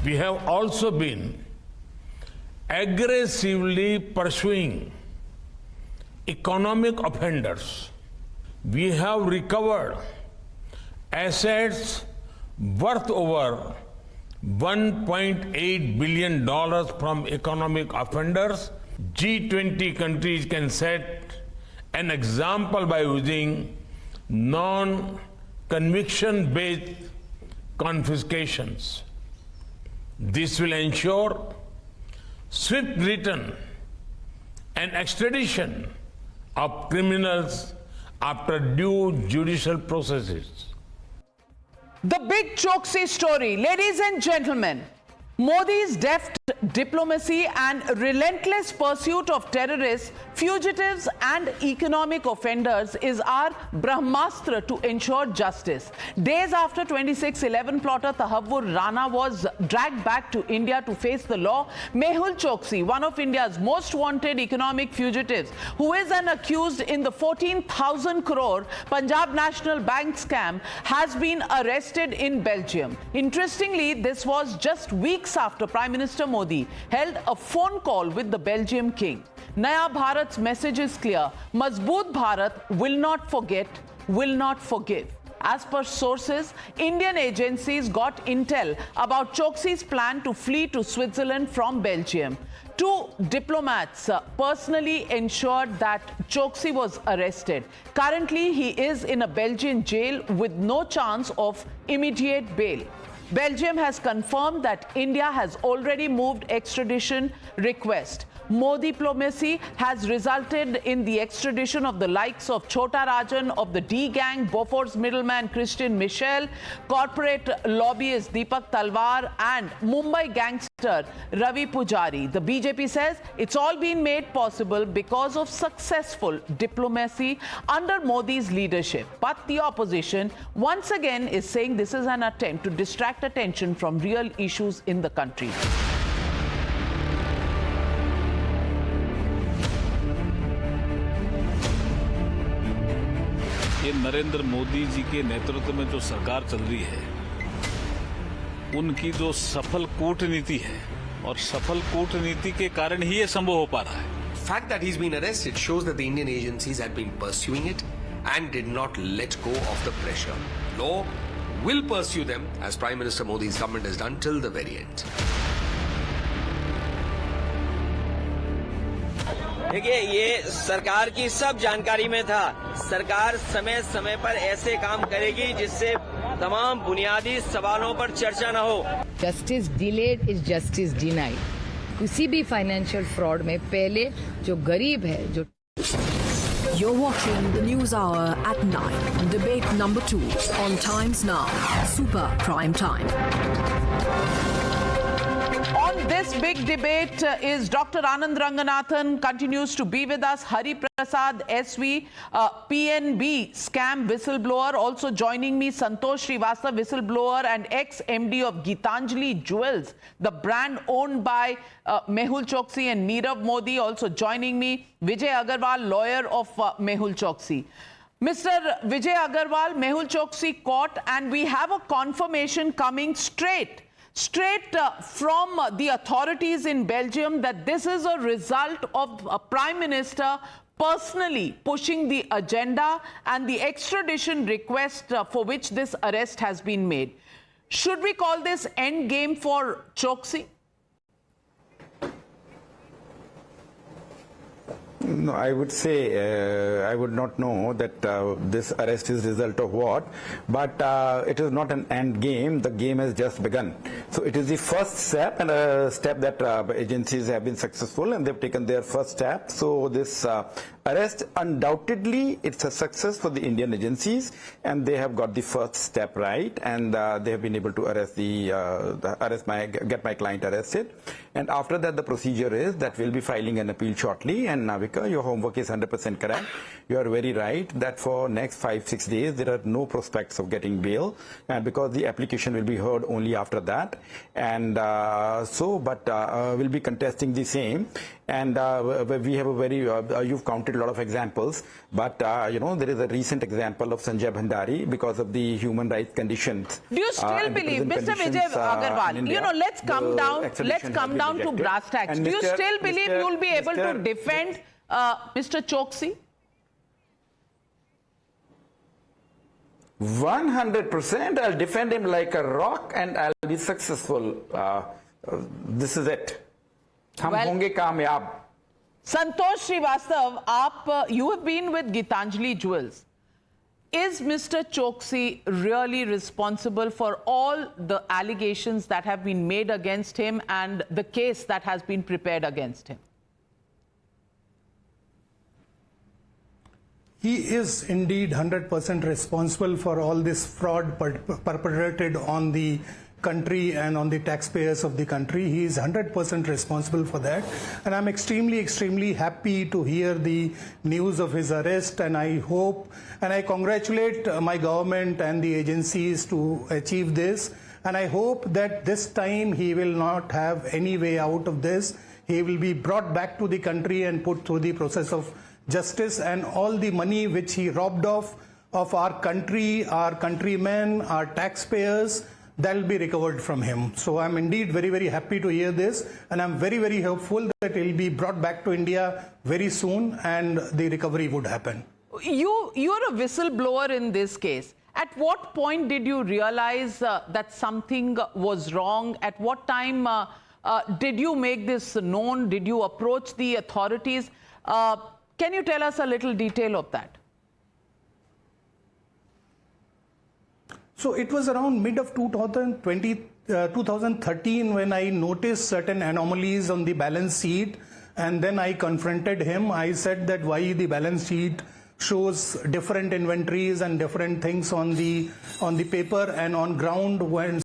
We have also been aggressively pursuing economic offenders. We have recovered assets worth over $1.8 billion from economic offenders. G20 countries can set an example by using non-conviction based confiscations. This will ensure swift return and extradition of criminals after due judicial processes. The big Choksi story, ladies and gentlemen. Modi's deft diplomacy and relentless pursuit of terrorists, fugitives and economic offenders is our Brahmastra to ensure justice. Days after 26/11 plotter Tahawwur Rana was dragged back to India to face the law, Mehul Choksi, one of India's most wanted economic fugitives, who is an accused in the 14,000 crore Punjab National Bank scam, has been arrested in Belgium. Interestingly, this was just weeks after Prime Minister Modi held a phone call with the Belgian king. Naya Bharat's message is clear. Mazboot Bharat will not forget, will not forgive. As per sources, Indian agencies got intel about Choksi's plan to flee to Switzerland from Belgium. Two diplomats personally ensured that Choksi was arrested. Currently, he is in a Belgian jail with no chance of immediate bail. Belgium has confirmed that India has already moved extradition request. Modiplomacy has resulted in the extradition of the likes of Chota Rajan of the D gang, Bofor's middleman Christian Michel, corporate lobbyist Deepak Talwar and Mumbai gangster Ravi Pujari. The BJP says it's all been made possible because of successful diplomacy under Modi's leadership. But the opposition once again is saying this is an attempt to distract attention from real issues in the country. ये नरेंद्र मोदी जी के नेतृत्व में जो सरकार चल रही है, उनकी जो सफल कूटनीति है और सफल कूटनीति के कारण ही ये संभव हो पा रहा है. The fact that he's been arrested shows that the Indian agencies had been pursuing it and did not let go of the pressure. Law will pursue them, as Prime Minister Modi's government has done till the very end. देखिए, ये सरकार की सब जानकारी में था. सरकार समय समय पर ऐसे काम करेगी जिससे तमाम बुनियादी सवालों पर चर्चा न हो. Justice delayed is justice denied. किसी भी फाइनेंशियल फ्रॉड में पहले जो गरीब है, जो You're watching the News Hour at 9 on debate number 2 on Times Now, Super Prime Time. On this big debate is Dr. Anand Ranganathan, continues to be with us. Hari Prasad, SV, PNB scam whistleblower. Also joining me, Santosh Srivastava, whistleblower and ex-MD of Gitanjali Jewels, the brand owned by Mehul Choksi and Nirav Modi. Also joining me, Vijay Agarwal, lawyer of Mehul Choksi. Mr. Vijay Agarwal, Mehul Choksi caught, and we have a confirmation coming straight from the authorities in Belgium that this is a result of a Prime Minister personally pushing the agenda and the extradition request for which this arrest has been made. Should we call this endgame for Choksi? No, I would say I would not know that this arrest is result of what, but it is not an end game. The game has just begun. So it is the first step, and a step that agencies have been successful and they've taken their first step. So this arrest, undoubtedly, it's a success for the Indian agencies, and they have got the first step right, and they have been able to arrest get my client arrested. And after that, the procedure is that we'll be filing an appeal shortly, and Navika, Navika. Your homework is 100% correct. You are very right that for next 5-6 days there are no prospects of getting bail, and because the application will be heard only after that, and we'll be contesting the same. And we have a very you've counted a lot of examples, but there is a recent example of Sanjay Bhandari because of the human rights conditions. Do you still believe, Mr. Vijay Agarwal, let's come down to brass tacks. Do you still believe you'll be able to defend Mr. Choksi? 100%. I'll defend him like a rock and I'll be successful. This is it. हम होंगे कामयाब. Santosh Srivastav, you have been with Gitanjali Jewels. Is Mr. Choksi really responsible for all the allegations that have been made against him and the case that has been prepared against him? He is indeed 100% responsible for all this fraud perpetrated on the country and on the taxpayers of the country. He is 100% responsible for that. And I'm extremely, extremely happy to hear the news of his arrest. And I hope and I congratulate my government and the agencies to achieve this. And I hope that this time he will not have any way out of this. He will be brought back to the country and put through the process of justice, and all the money which he robbed off of our country, our countrymen, our taxpayers, that will be recovered from him. So I'm indeed very, very happy to hear this, and I'm very, very hopeful that it will be brought back to India very soon and the recovery would happen. You're a whistleblower in this case. At what point did you realize that something was wrong? At what time did you make this known? Did you approach the authorities? Can you tell us a little detail of that? So it was around mid of 2013 when I noticed certain anomalies on the balance sheet, and then I confronted him. I said that why the balance sheet shows different inventories and different things on the paper and on ground,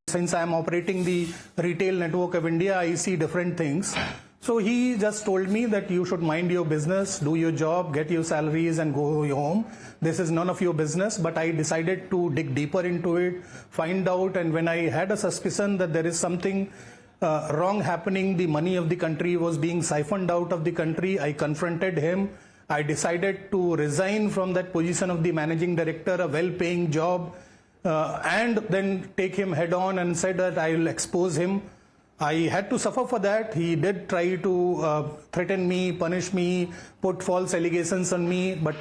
since I am operating the retail network of India, I see different things. So he just told me that you should mind your business, do your job, get your salaries and go home. This is none of your business. But I decided to dig deeper into it, find out, and when I had a suspicion that there is something wrong happening, the money of the country was being siphoned out of the country, I confronted him. I decided to resign from that position of the managing director, a well-paying job, and then take him head on and said that I will expose him. I had to suffer for that. He did try to threaten me, punish me, put false allegations on me, but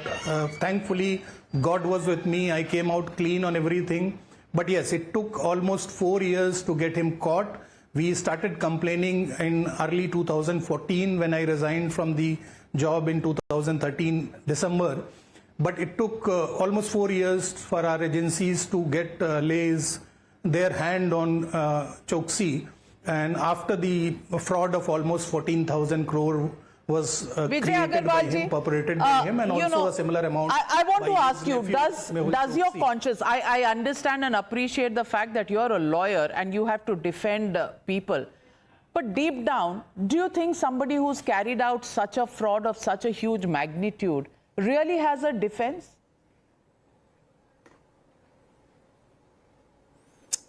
thankfully God was with me. I came out clean on everything. But yes, it took almost 4 years to get him caught. We started complaining in early 2014 when I resigned from the job in 2013 December. But it took almost 4 years for our agencies to get their hand on Choksi. And after the fraud of almost 14,000 crore was created by him, perpetrated by him, and also a similar amount. I want to ask you, does your conscience, I understand and appreciate the fact that you're a lawyer and you have to defend people. But deep down, do you think somebody who's carried out such a fraud of such a huge magnitude really has a defense?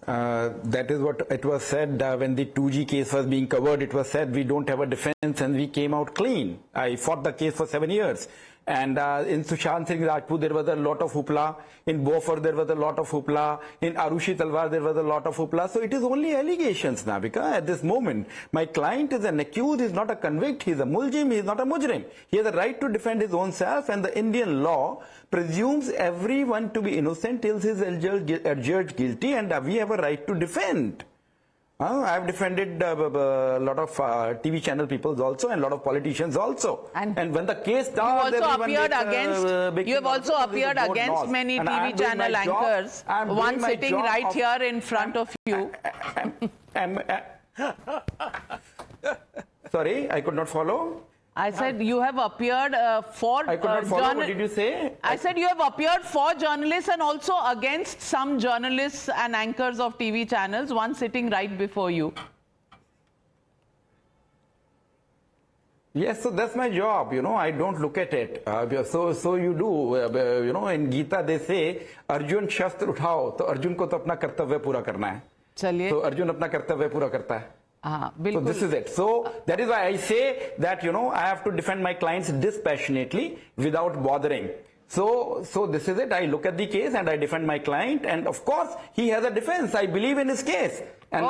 That is what it was said when the 2G case was being covered. It was said we don't have a defense and we came out clean. I fought the case for 7 years. And in Sushant Singh Rajput, there was a lot of hoopla. In Beaufort, there was a lot of hoopla. In Arushi Talwar, there was a lot of hoopla. So it is only allegations, Navika, at this moment. My client is an accused, he's not a convict, he's a muljim, he's not a mujrim. He has a right to defend his own self, and the Indian law presumes everyone to be innocent till he is adjudged guilty, and we have a right to defend. I have defended a lot of TV channel people also and a lot of politicians also. And when the case starts, you have also appeared against many TV channel anchors. One sitting right here in front of you. Sorry, I could not follow. I said you have appeared for... I could not follow. What did you say? I said you have appeared for journalists and also against some journalists and anchors of TV channels, one sitting right before you. Yes, so that's my job, I don't look at it. So you do, in Gita they say, Arjun Shastra uthao, तो अर्जुन को तो अपना कर्तव्य पूरा करना है. चलिए. तो अर्जुन अपना कर्तव्य पूरा करता है. बिल्कुल. So this is it. So that is why I say that, I have to defend my clients dispassionately without bothering. So this is it. I look at the case and I defend my client, and of course he has a defense. I believe in his case, and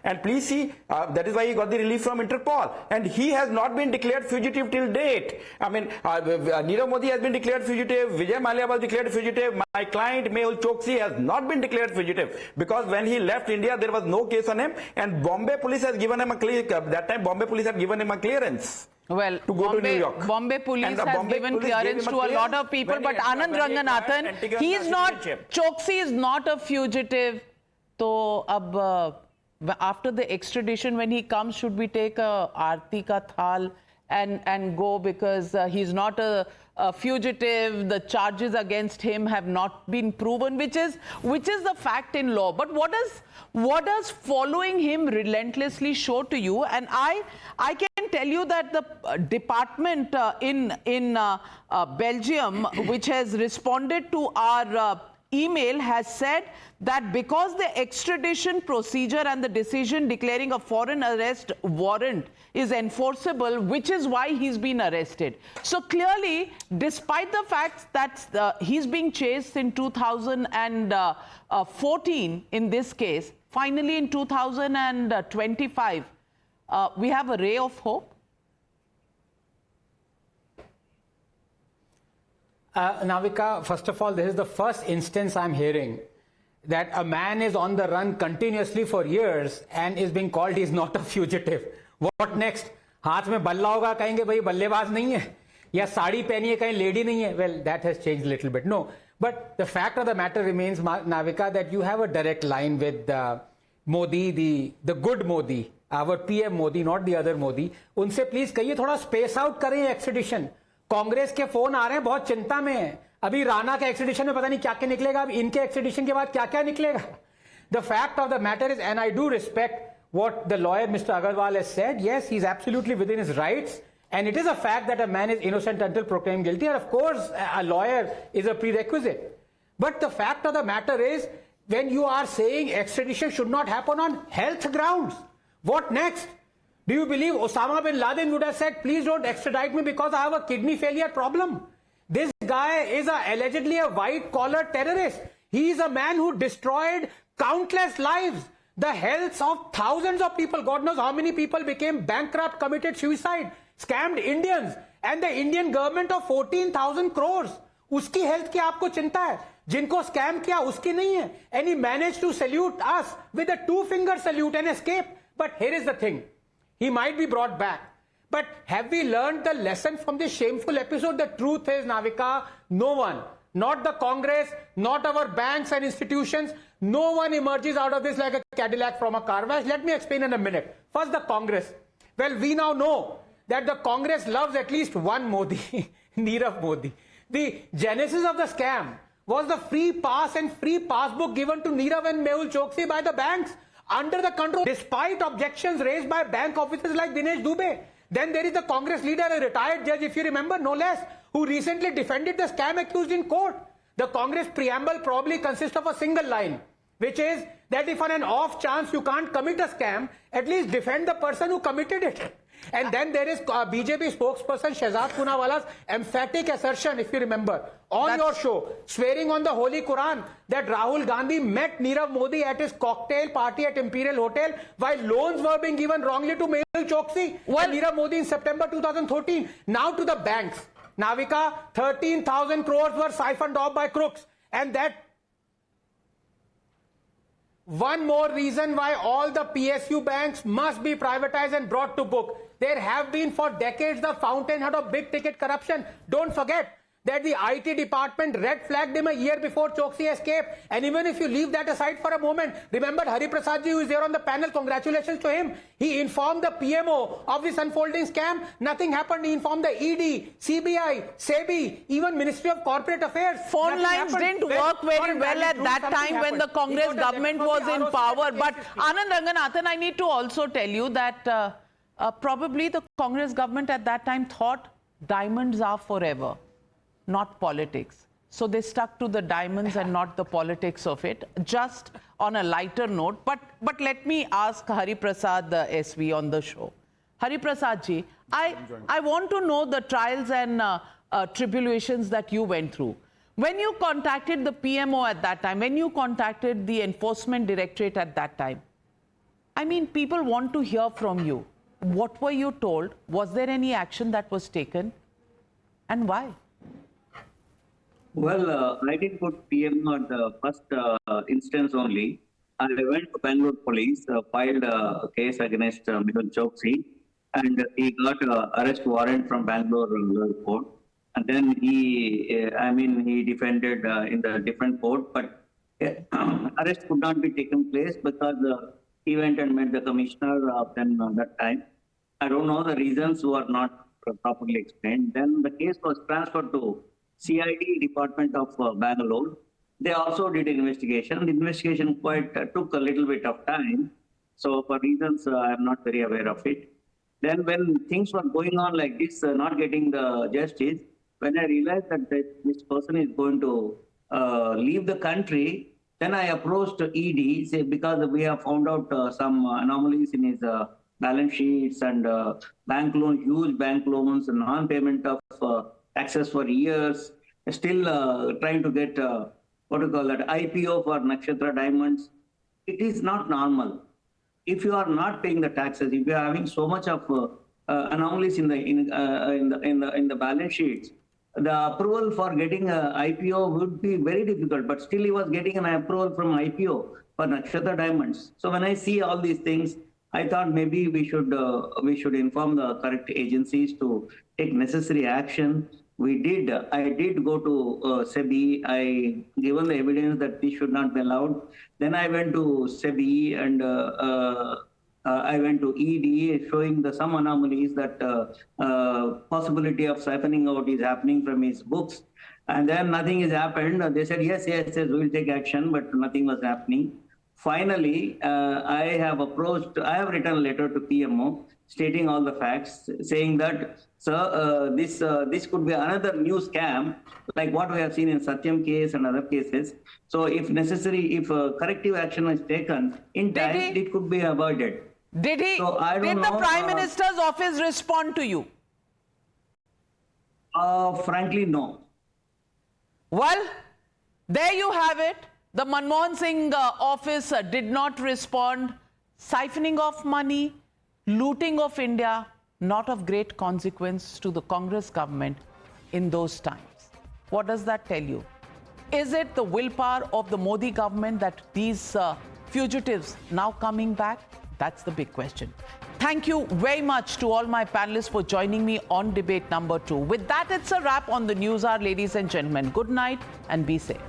and please see that is why he got the relief from Interpol, and he has not been declared fugitive till date. I mean, Nirav Modi has been declared fugitive. Vijay Mallya was declared fugitive. My client Mehul Choksi has not been declared fugitive because when he left India there was no case on him, and Bombay police has given him a that time Bombay police had given him a clearance. Well, to go to New York. Bombay police has given clearance to a lot of people, but Anand Ranganathan, he is not, Choksi is not a fugitive. So, after the extradition, when he comes, should we take a Aarti ka thal and go, because he's not a fugitive, the charges against him have not been proven, which is the fact in law. But what does following him relentlessly show to you? And I can tell you that the department in Belgium, which has responded to our email, has said that because the extradition procedure and the decision declaring a foreign arrest warrant is enforceable, which is why he's been arrested. So clearly, despite the fact that he's being chased in 2014 in this case, finally in 2025, we have a ray of hope. Navika, first of all, this is the first instance I'm hearing that a man is on the run continuously for years and is being called he's not a fugitive. What next? हाथ में बल्ला होगा, कहेंगे भाई बल्लेबाज नहीं है, या साड़ी पहनी है, कहीं लेडी नहीं है. Well, that has changed a little bit. No, but the fact of the matter remains, Navika, that you have a direct line with Modi, the good Modi, our PM Modi, not the other Modi. उनसे please कहिए थोड़ा space out करें extradition. Congress के phone आ रहे हैं, बहुत चिंता में है. अभी राणा के एक्सट्रेडिशन में पता नहीं क्या क्या निकलेगा, अब इनके एक्सट्रेडिशन के बाद क्या क्या निकलेगा. The fact of the matter is, and I do respect what the lawyer Mr. Agarwal has said, yes, he's absolutely within his rights, and it is a fact that a man is innocent until proclaimed guilty, and of course a lawyer is a prerequisite. But the fact of the matter is, when you are saying extradition should not happen on health grounds, what next? Do you believe Osama bin Laden would have said, please don't extradite me because I have a kidney failure problem? This guy is allegedly a white-collar terrorist. He is a man who destroyed countless lives, the health of thousands of people. God knows how many people became bankrupt, committed suicide, scammed Indians, and the Indian government of 14,000 crores. Uski health ki aapko chinta hai. Jinko scam kiya, uski nahi hai. And he managed to salute us with a two-finger salute and escape. But here is the thing. He might be brought back. But have we learned the lesson from this shameful episode? The truth is, Navika, no one, not the Congress, not our banks and institutions, no one emerges out of this like a Cadillac from a car wash. Let me explain in a minute. First, the Congress. Well, we now know that the Congress loves at least one Modi, Nirav Modi. The genesis of the scam was the free pass and free passbook given to Nirav and Mehul Choksi by the banks under the control, despite objections raised by bank officers like Dinesh Dubey. Then there is the Congress leader, a retired judge, if you remember, no less, who recently defended the scam accused in court. The Congress preamble probably consists of a single line, which is that if on an off chance you can't commit a scam, at least defend the person who committed it. And then there is BJP spokesperson Shehzad Poonawala's emphatic assertion, if you remember, on your show, swearing on the Holy Quran that Rahul Gandhi met Nirav Modi at his cocktail party at Imperial Hotel while loans were being given wrongly to Mehul Choksi and Nirav Modi in September 2013. Now to the banks. Navika, 13,000 crores were siphoned off by crooks. And that one more reason why all the PSU banks must be privatized and brought to book. There have been for decades the fountainhead of big ticket corruption. Don't forget that the IT department red flagged him a year before Choksi escaped. And even if you leave that aside for a moment, remember Hari Prasad ji, who is there on the panel, congratulations to him. He informed the PMO of this unfolding scam. Nothing happened. He informed the ED, CBI, SEBI, even Ministry of Corporate Affairs. Phone lines didn't work very well at that time when the Congress government was in power. But Anand Ranganathan, I need to also tell you that probably the Congress government at that time thought diamonds are forever, not politics. So they stuck to the diamonds and not the politics of it. Just on a lighter note, but let me ask Hari Prasad SV on the show. Hari Prasad ji, I want to know the trials and tribulations that you went through. When you contacted the PMO at that time, when you contacted the Enforcement Directorate at that time, I mean, people want to hear from you. What were you told? Was there any action that was taken? And why? Well, I didn't put PMO at the first instance only. I went to Bangalore police, filed a case against Mehul Choksi, and he got an arrest warrant from Bangalore court. And then he defended in the different court, but arrest could not be taken place because he went and met the commissioner of them that time. I don't know, the reasons were not properly explained. Then the case was transferred to CID Department of Bangalore. They also did an investigation. The investigation quite took a little bit of time. So for reasons I'm not very aware of it. Then when things were going on like this, not getting the justice, when I realized that this person is going to leave the country, then I approached ED, say, because we have found out some anomalies in his balance sheets and bank loan, huge bank loans, and non-payment of taxes for years, still trying to get, IPO for Nakshatra Diamonds. It is not normal. If you are not paying the taxes, if you are having so much of anomalies in the balance sheets, the approval for getting an IPO would be very difficult, but still he was getting an approval from IPO for Nakshatra Diamonds. So when I see all these things, I thought maybe we should inform the correct agencies to take necessary action. We did. I did go to SEBI. I given the evidence that this should not be allowed. Then I went to SEBI and I went to ED, showing some anomalies that possibility of siphoning out is happening from his books. And then nothing has happened. They said, yes, we will take action, but nothing was happening. Finally, I have written a letter to PMO stating all the facts, saying that, sir, this could be another new scam, like what we have seen in Satyam case and other cases. So if necessary, if corrective action is taken in time, it could be avoided. Did the Prime Minister's office respond to you? Frankly, no. Well, there you have it. The Manmohan Singh office did not respond. Siphoning of money, looting of India, not of great consequence to the Congress government in those times. What does that tell you? Is it the willpower of the Modi government that these fugitives now coming back? That's the big question. Thank you very much to all my panelists for joining me on debate number 2. With that, it's a wrap on the News Hour, ladies and gentlemen. Good night and be safe.